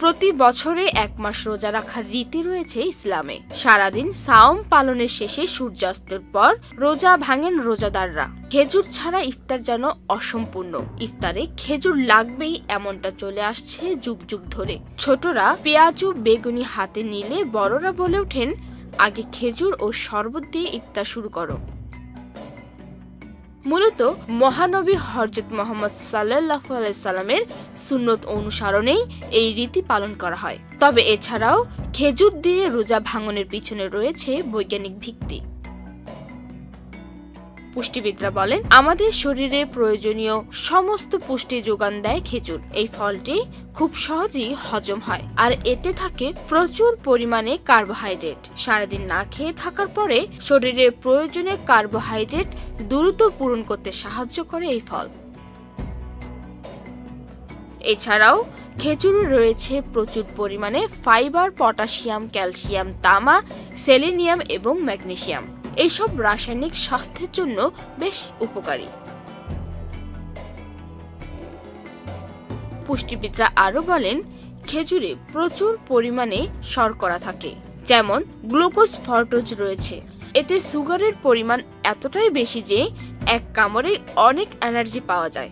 প্রতি বছরে 1 মাস রোজা রাখার রীতি রয়েছে ইসলামে। সারাদিন সাওম পালনের শেষে সূর্যাস্তের পর রোজা ভাঙেন রোজাদাররা। খেজুর ছাড়া ইফতার যেন অসম্পূর্ণ। ইফতারে খেজুর লাগবেই এমনটা চলে আসছে যুগ যুগ ধরে। ছোটরা পেঁয়াজ ও বেগুনি হাতে নিলে বড়রা বলে ওঠেন, আগে খেজুর ও শরবত দিয়ে ইফতার শুরু করো। মূলত মহানবী হযরত মুহাম্মদ সাল্লাল্লাহু আলাইহি সাল্লামের সুন্নত অনুসরণেই এই রীতি পালন করা হয়। তবে এছাড়াও খেজুর দিয়ে রোজা ভাঙনের পিছনে রয়েছে বৈজ্ঞানিক ভিত্তি। পুষ্টিবিদরা বলেন, আমাদের শরীরে প্রয়োজনীয় সমস্ত পুষ্টি যোগান দেয় খেজুর। এই ফলটি খুব সহজেই হজম হয় আর এতে থাকে প্রচুর পরিমাণে কার্বোহাইড্রেট। সারাদিন না খেয়ে থাকার পরে শরীরের প্রয়োজনীয় কার্বোহাইড্রেট দ্রুত পূরণ করতে সাহায্য করে এই ফল। এছাড়াও খেজুরে রয়েছে প্রচুর পরিমাণে ফাইবার, পটাশিয়াম, ক্যালসিয়াম, তামা, সেলেনিয়াম এবং ম্যাগনেসিয়াম। এইসব রাসায়নিক স্বাস্থ্যের জন্য বেশ উপকারী। পুষ্টিবিদরা আরো বলেন, খেজুরে প্রচুর পরিমাণে শর্করা থাকে, যেমন গ্লুকোজ ফ্রুক্টোজ রয়েছে। এতে সুগারের পরিমাণ এতটাই বেশি যে এক কামড়ে অনেক এনার্জি পাওয়া যায়।